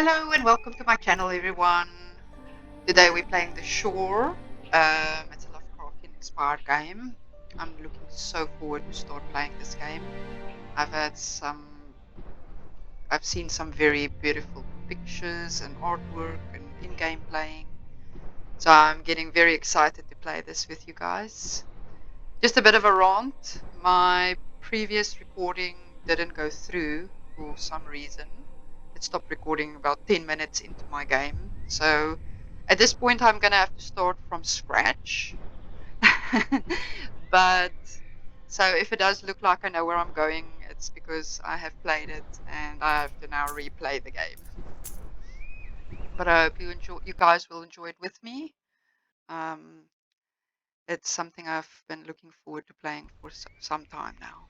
Hello and welcome to my channel, everyone. Today we're playing The Shore. It's a Lovecraftian inspired game. I'm looking so forward to start playing this game. I've seen some very beautiful pictures and artwork and in-game playing. So I'm getting very excited to play this with you guys. Just a bit of a rant. My previous recording didn't go through for some reason. It stopped recording about 10 minutes into my game. So at this point, I'm going to have to start from scratch. But so if it does look like I know where I'm going, it's because I have played it and I have to now replay the game. But I hope you guys will enjoy it with me. Um, it's something I've been looking forward to playing for some time now.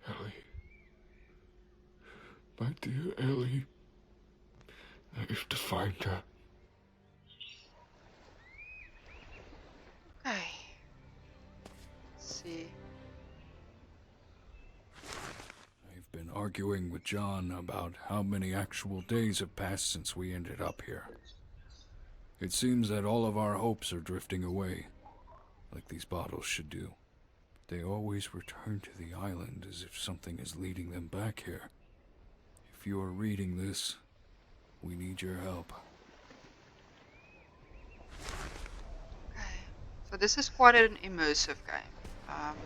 Ellie. My dear Ellie. I have to find her. Okay. Let's see. I've been arguing with John about how many actual days have passed since we ended up here. It seems that all of our hopes are drifting away, like these bottles should do. They always return to the island as if something is leading them back here. If you are reading this, we need your help. Okay. So this is quite an immersive game.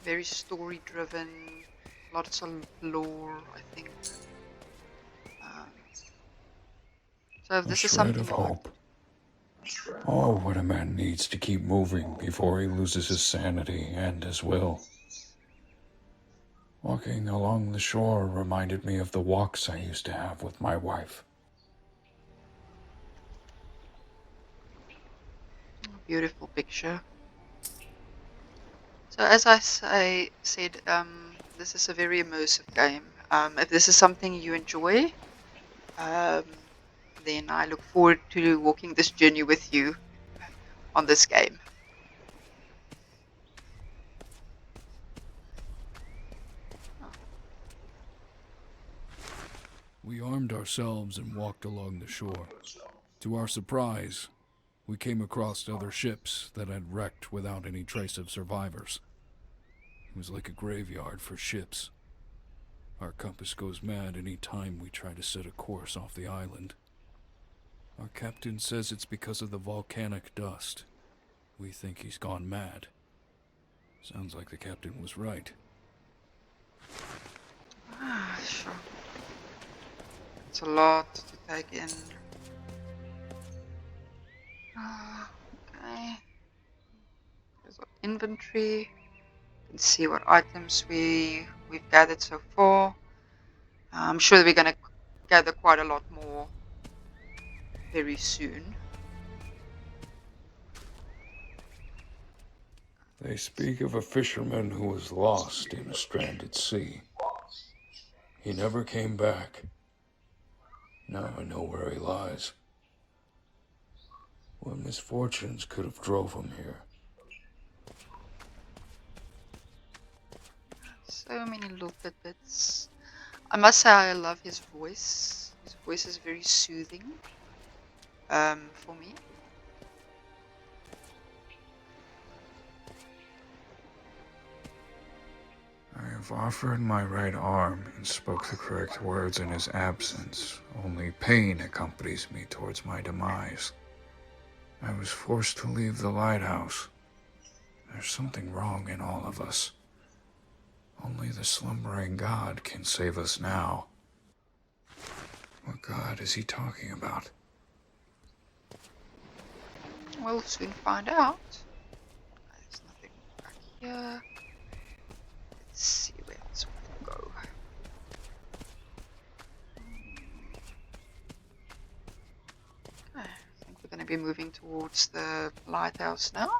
Very story-driven, lots of lore, I think. So if this is something of hope. Oh, what a man needs to keep moving before he loses his sanity and his will. Walking along the shore reminded me of the walks I used to have with my wife. Beautiful picture. So as I said, this is a very immersive game. If this is something you enjoy, then I look forward to walking this journey with you on this game. We armed ourselves and walked along the shore. To our surprise, we came across other ships that had wrecked without any trace of survivors. It was like a graveyard for ships. Our compass goes mad any time we try to set a course off the island. Our captain says it's because of the volcanic dust. We think he's gone mad. Sounds like the captain was right. Sure. It's a lot to take in. Okay. There's our inventory. You can see what items we've gathered so far. I'm sure we're going to gather quite a lot more very soon. They speak of a fisherman who was lost in a stranded sea. He never came back. Now I know where he lies. What misfortunes could have drove him here? So many little tidbits. I must say I love his voice. His voice is very soothing for me. I have offered my right arm and spoke the correct words in his absence. Only pain accompanies me towards my demise. I was forced to leave the lighthouse. There's something wrong in all of us. Only the slumbering God can save us now. What God is he talking about? We'll soon find out. There's nothing back here. Let's see where else we can go. Okay, I think we're going to be moving towards the lighthouse now.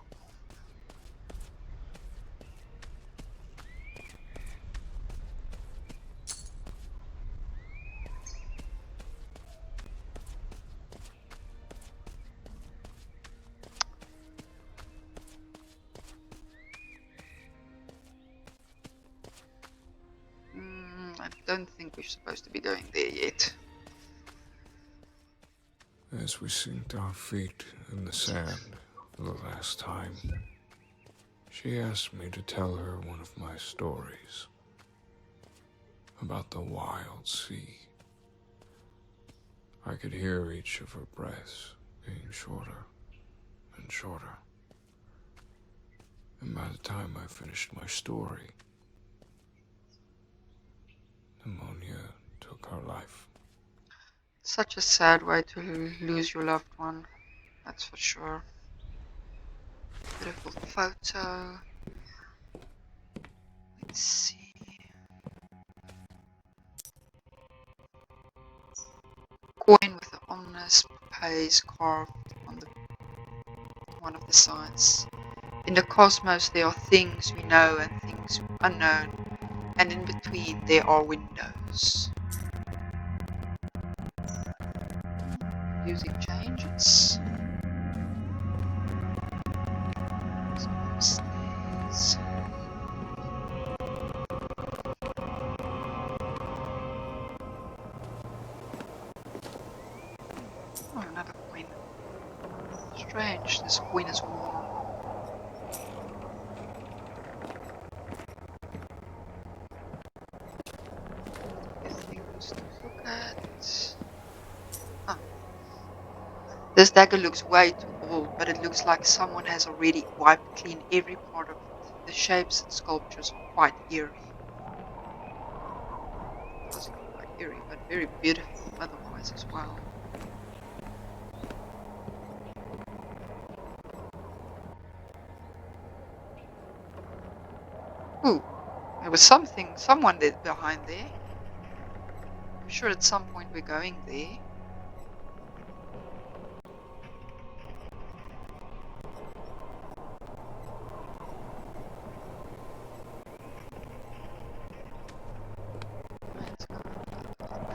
don't think we're supposed to be going there yet. As we synced our feet in the sand for the last time, she asked me to tell her one of my stories about the wild sea. I could hear each of her breaths being shorter and shorter. And by the time I finished my story, pneumonia took her life. Such a sad way to lose your loved one, that's for sure. Beautiful photo. Let's see. Coin with the ominous pace carved on one of the sides. In the cosmos there are things we know and things unknown, and in between there are windows. Music changes. Upstairs. Oh, another queen. Strange, this queen is warm. Things to look at. Oh. This dagger looks way too old, but it looks like someone has already wiped clean every part of it. The shapes and sculptures are quite eerie. It does look quite eerie, but very beautiful otherwise as well. Ooh, there was someone there behind there. I'm sure at some point we're going there.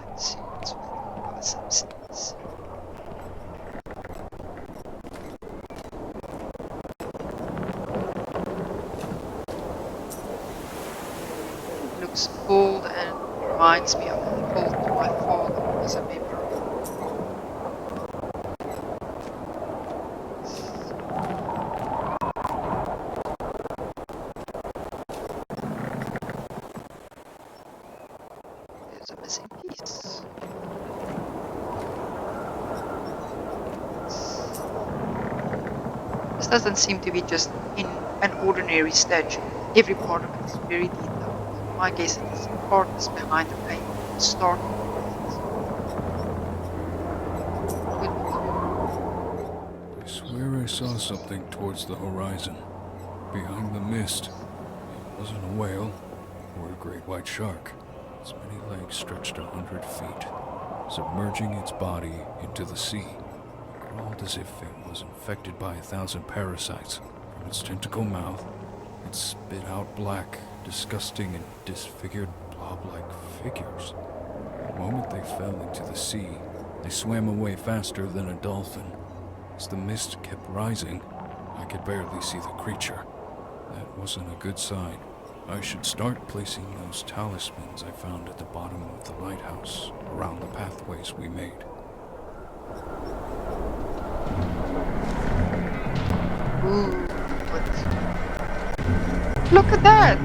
Let's see what's upstairs. It looks old and reminds me of the cult my father was a member of. There's a missing piece. This doesn't seem to be just in an ordinary statue. Every part of it is very detailed. My guess is the artist behind the painting started with it. I swear I saw something towards the horizon. Behind the mist. It wasn't a whale or a great white shark. Its many legs stretched 100 feet, submerging its body into the sea. It crawled as if it was infected by 1,000 parasites. From its tentacle mouth, it spit out black, disgusting and disfigured blob-like figures. The moment they fell into the sea, they swam away faster than a dolphin. As the mist kept rising, I could barely see the creature. That wasn't a good sign. I should start placing those talismans I found at the bottom of the lighthouse around the pathways we made. Ooh, what? Look at that!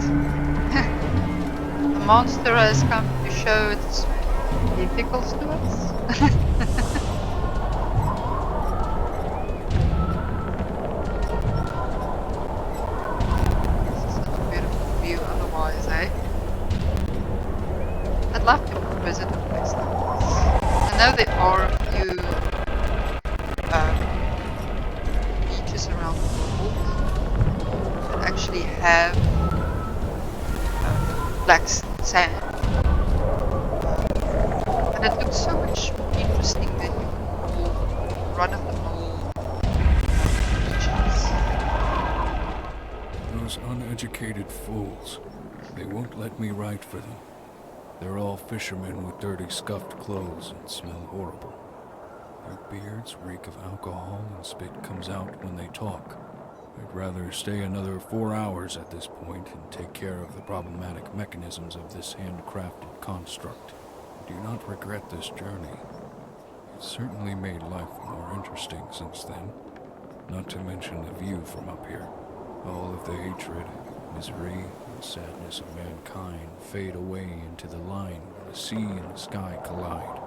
The monster has come to show its tentacles to us. I'd love to visit a place like this. I know there are a few beaches around the world that actually have black sand, and it looks so much more interesting than your run-of-the-mill beaches. Those uneducated fools. They won't let me write for them. They're all fishermen with dirty, scuffed clothes and smell horrible. Their beards reek of alcohol and spit comes out when they talk. I'd rather stay another 4 hours at this point and take care of the problematic mechanisms of this handcrafted construct. I do not regret this journey. It's certainly made life more interesting since then. Not to mention the view from up here. All of the hatred, misery, and sadness of mankind fade away into the line where the sea and the sky collide.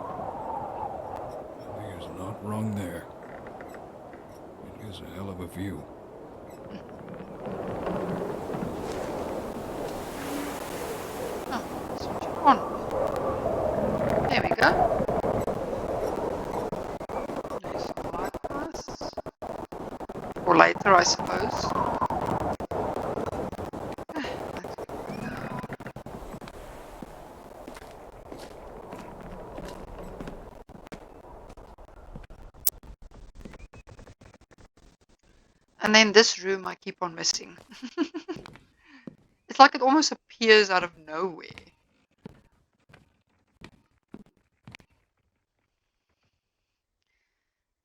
He is not wrong there. It is a hell of a view. Oh, switch it on. There we go. There's the lighthouse. Or later, I suppose. And then this room I keep on missing. It's like it almost appears out of nowhere.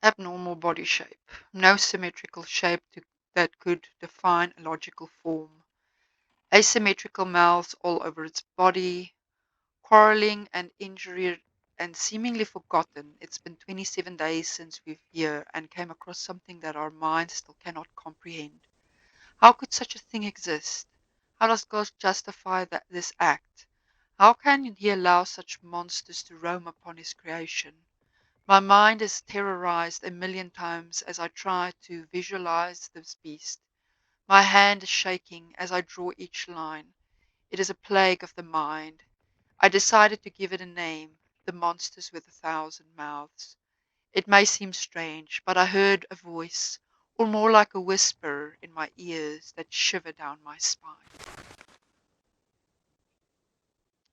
Abnormal body shape. No symmetrical shape that could define a logical form. Asymmetrical mouths all over its body. Quarreling and injury and seemingly forgotten. It's been 27 days since we've here and came across something that our minds still cannot comprehend. How could such a thing exist? How does God justify this act? How can he allow such monsters to roam upon his creation? My mind is terrorized a million times as I try to visualize this beast. My hand is shaking as I draw each line. It is a plague of the mind. I decided to give it a name, the monsters with 1,000 mouths. It may seem strange, but I heard a voice, or more like a whisper in my ears that shivered down my spine.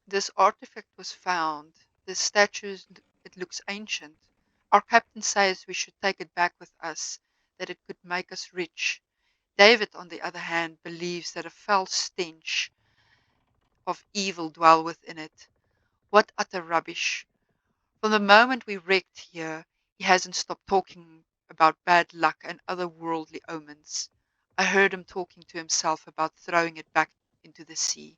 This artifact was found. This statue, it looks ancient. Our captain says we should take it back with us, that it could make us rich. David, on the other hand, believes that a foul stench of evil dwell within it. What utter rubbish. From the moment we wrecked here, he hasn't stopped talking about bad luck and other worldly omens. I heard him talking to himself about throwing it back into the sea.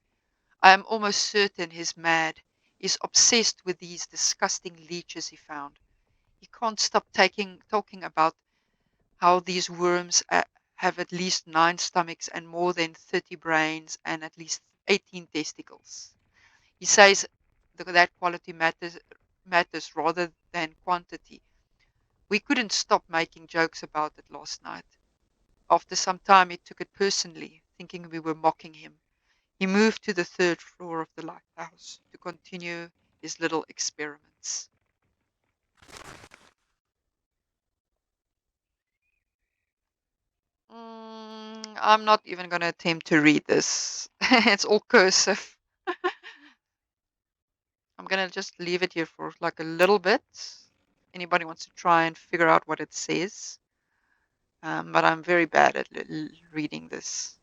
I am almost certain he's mad. He's obsessed with these disgusting leeches he found. He can't stop talking about how these worms have at least 9 stomachs and more than 30 brains and at least 18 testicles. He says that quality matters rather than quantity. We couldn't stop making jokes about it last night. After some time, he took it personally, thinking we were mocking him. He moved to the 3rd floor of the lighthouse to continue his little experiments. I'm not even going to attempt to read this. It's all cursive. I'm going to just leave it here for like a little bit. Anybody wants to try and figure out what it says. But I'm very bad at reading this.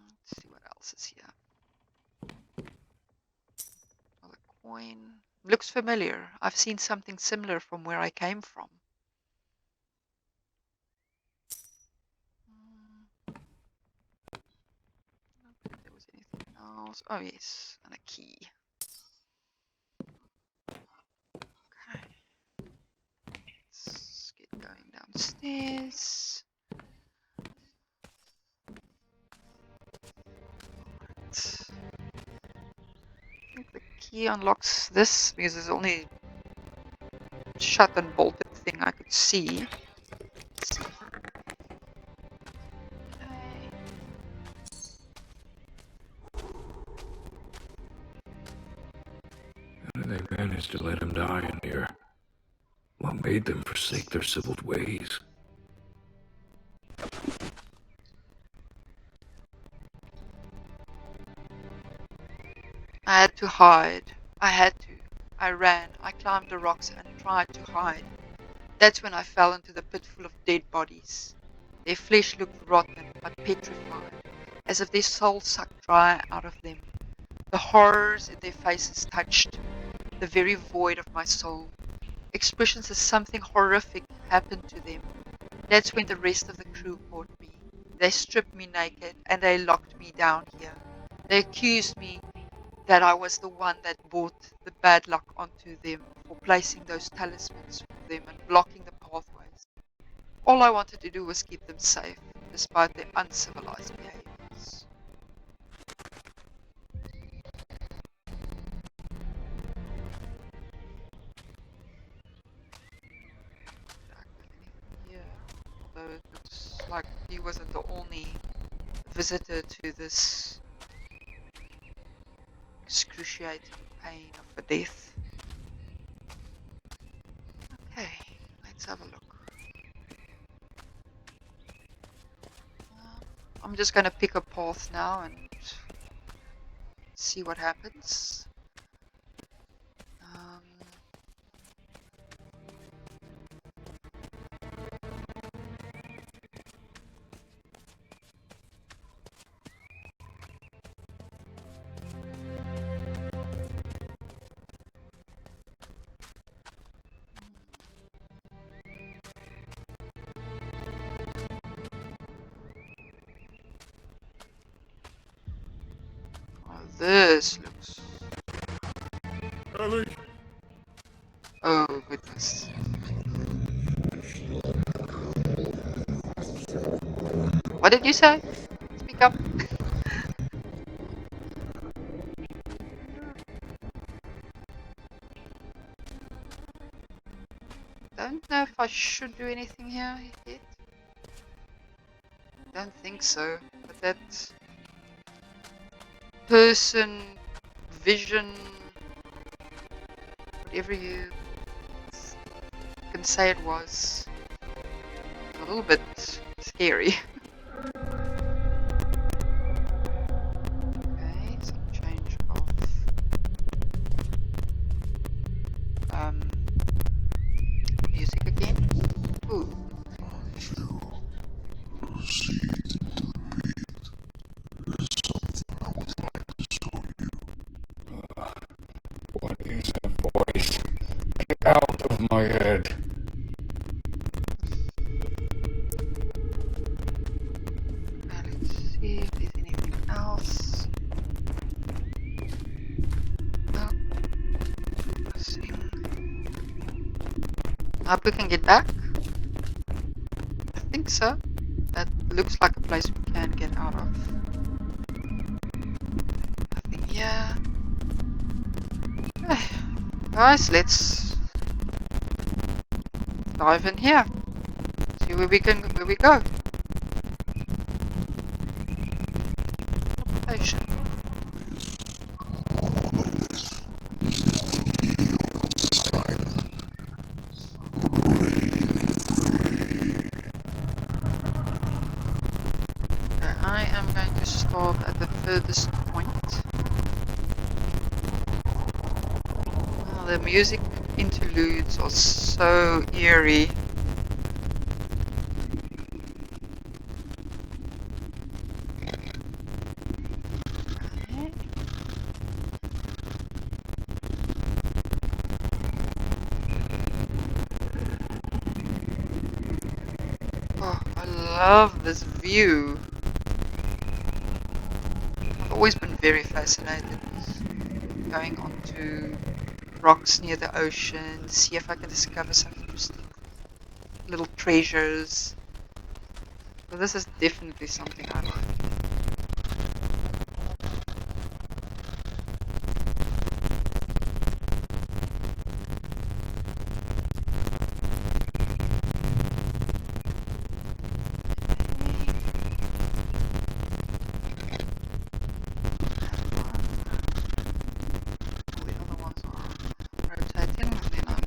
Let's see what else is here. Another coin. Looks familiar. I've seen something similar from where I came from. I don't think there was anything else. Oh yes, and a key. Okay. Let's get going downstairs. Right. I think the key unlocks this because there's only shut and bolted thing I could see. Let's see. Okay. How did they manage to let him die in here? What made them forsake their civiled ways? I had to hide. I had to. I ran. I climbed the rocks and tried to hide. That's when I fell into the pit full of dead bodies. Their flesh looked rotten but petrified, as if their souls sucked dry out of them. The horrors in their faces touched the very void of my soul. expressions as something horrific happened to them. That's when the rest of the crew caught me. They stripped me naked and they locked me down here. They accused me that I was the one that brought the bad luck onto them for placing those talismans for them and blocking the pathways. All I wanted to do was keep them safe, despite their uncivilized behaviors. Yeah, although it looks like he wasn't the only visitor to this excruciating pain of a death. Okay, let's have a look. I'm just going to pick a path now and see what happens. This looks... Ellie! Oh, goodness. What did you say? Speak up. Don't know if I should do anything here yet. Don't think so. But that person, vision, whatever you can say it was, a little bit scary. Okay, some change of music again. Ooh. What is that voice? Get out of my head. Now let's see if there's anything else. No. Nothing. I hope we can get back. I think so. That looks like a place we can get out of. Nothing here. Guys, let's dive in here. See where we go. Ocean. I am going to stop at the furthest point. Oh, the music interludes are so eerie. Okay. Oh, I love this view. I've always been very fascinated going onto rocks near the ocean, see if I can discover some interesting little treasures. So this is definitely something I like.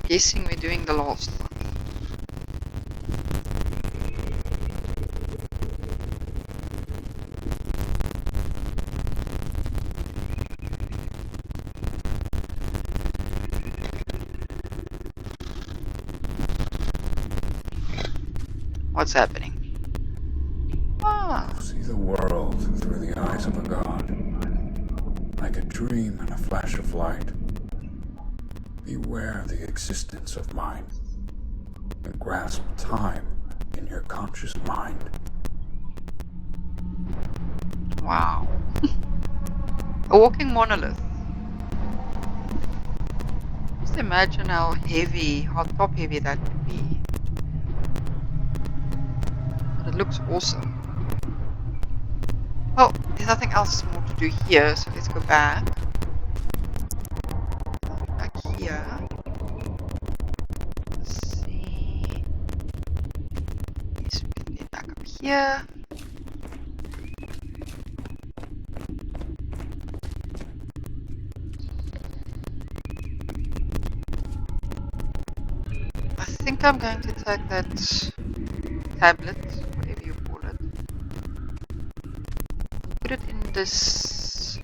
Guessing we're doing the last one. What's happening? Ah. See the world through the eyes of a god, like a dream and a flash of light. Beware the existence of mind, and grasp time in your conscious mind. Wow. A walking monolith. Just imagine how top heavy that would be. But it looks awesome. Well, there's nothing else more to do here, so let's go back. Back here. Let's see. Yes, we can get back up here. I think I'm going to take that tablet, whatever you call it. Put it in this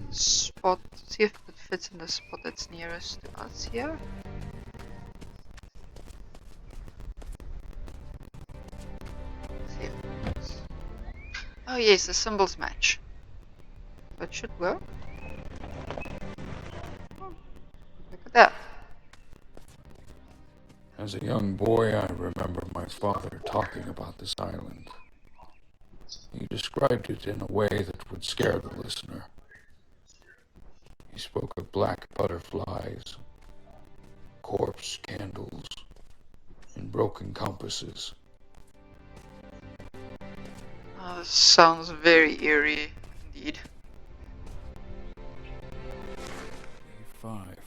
spot. See if it fits in the spot that's nearest to us here. See if it fits. Oh yes, the symbols match. That should work. Oh, look at that. As a young boy, I remember my father talking about this island. He described it in a way that would scare the listener. He spoke of black butterflies, corpse candles, and broken compasses. Oh, this sounds very eerie indeed. 5.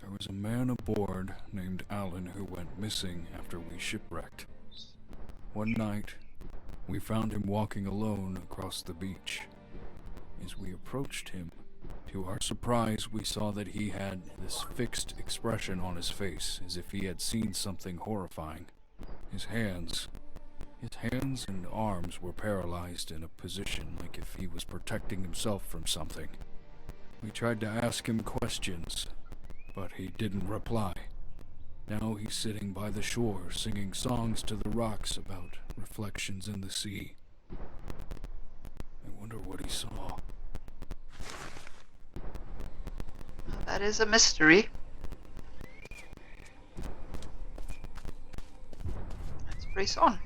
There was a man aboard named Alan who went missing after we shipwrecked. One night, we found him walking alone across the beach. As we approached him, to our surprise, we saw that he had this fixed expression on his face, as if he had seen something horrifying. His hands and arms were paralyzed in a position like if he was protecting himself from something. We tried to ask him questions, but he didn't reply. Now he's sitting by the shore, singing songs to the rocks about reflections in the sea. I wonder what he saw. That is a mystery. Let's press on.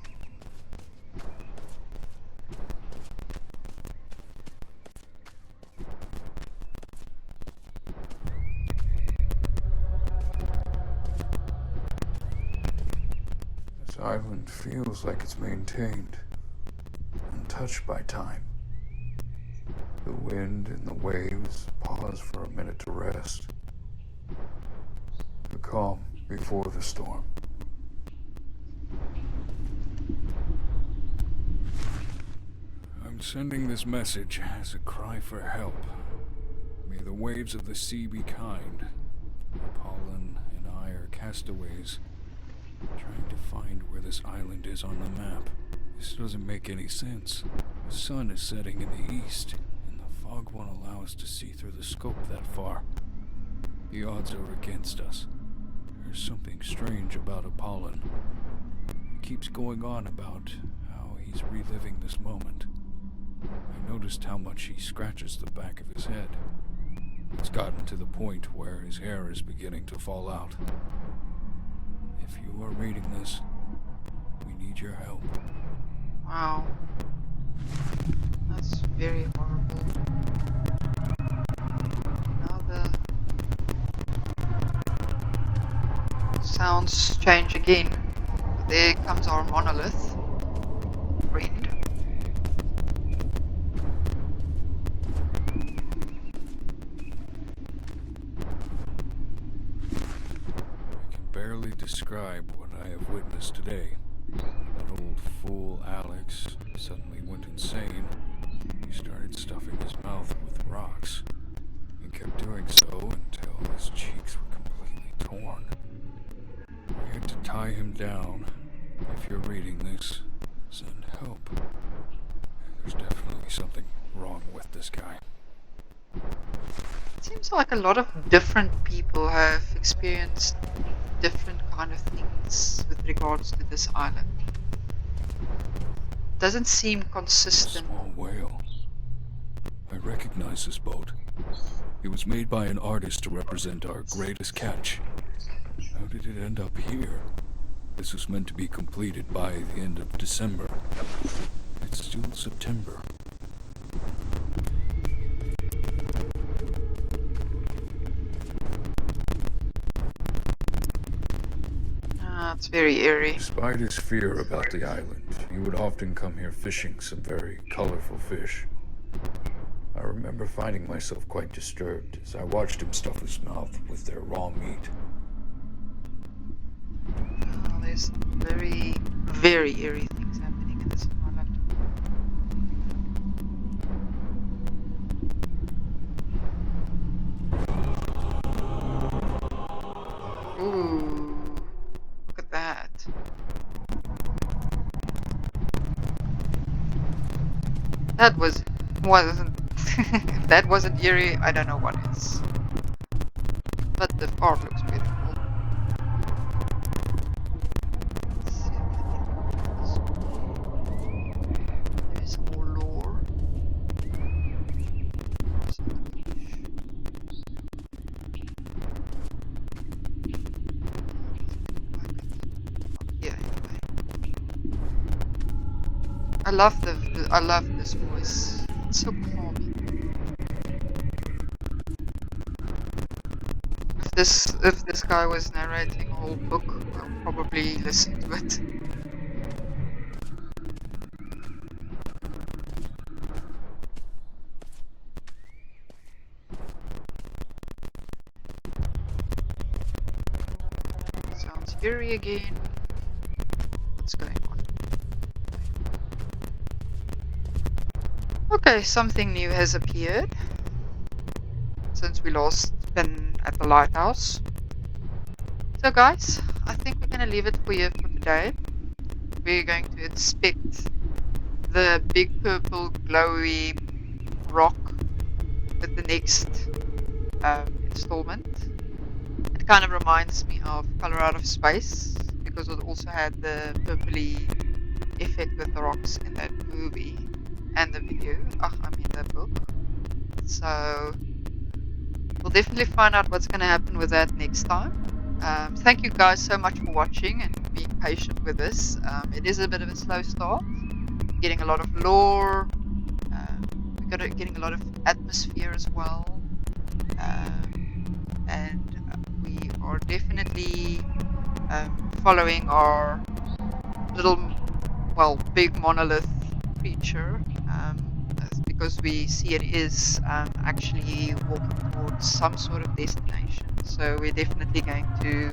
This island feels like it's maintained, untouched by time. The wind and the waves pause for a minute to rest. The calm before the storm. I'm sending this message as a cry for help. May the waves of the sea be kind. Apollon and I are castaways, trying to find where this island is on the map. This doesn't make any sense. The sun is setting in the east, and the fog won't allow us to see through the scope that far. The odds are against us. There's something strange about Apollon. He keeps going on about how he's reliving this moment. I noticed how much he scratches the back of his head. It's gotten to the point where his hair is beginning to fall out. If you are reading this, we need your help. Wow. That's very horrible. Now the sounds change again. There comes our monolith friend. I can barely describe what I have witnessed today. That old fool Alex suddenly went insane. He started stuffing his mouth with rocks. He kept doing so until his cheeks were completely torn. We had to tie him down. If you're reading this, send help. There's definitely something wrong with this guy. It seems like a lot of different people have experienced different kind of things with regards to this island. Doesn't seem consistent. A small whale. I recognize this boat. It was made by an artist to represent our greatest catch. How did it end up here? This was meant to be completed by the end of December. It's still September. Ah, it's very eerie. Despite his fear about the island, he would often come here fishing some very colorful fish. I remember finding myself quite disturbed as I watched him stuff his mouth with their raw meat. Oh, there's very, very eerie things happening in this island. Ooh, look at that. That wasn't if that wasn't eerie, I don't know what is. But the art looks beautiful. Let's see if there is more lore. Yeah, anyway. I love this voice. It's so calming. If this guy was narrating a whole book, I'll probably listen to it. Sounds eerie again. What's going on? Okay, something new has appeared since we last been at the lighthouse. So guys, I think we're going to leave it for you for today. We're going to inspect the big purple glowy rock with the next installment. It kind of reminds me of Color Out of Space because it also had the purpley effect with the rocks in that movie and the video. I mean the book. So we'll definitely find out what's going to happen with that next time. Thank you guys so much for watching and being patient with this. It is a bit of a slow start. Getting a lot of lore. Getting a lot of atmosphere as well. And we are definitely following our little, big monolith creature. Because we see it is actually walking towards some sort of destination. So we're definitely going to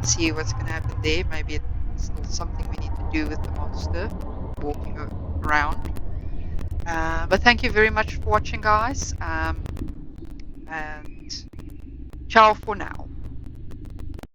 see what's going to happen there. Maybe it's still something we need to do with the monster walking around. But thank you very much for watching, guys. And ciao for now.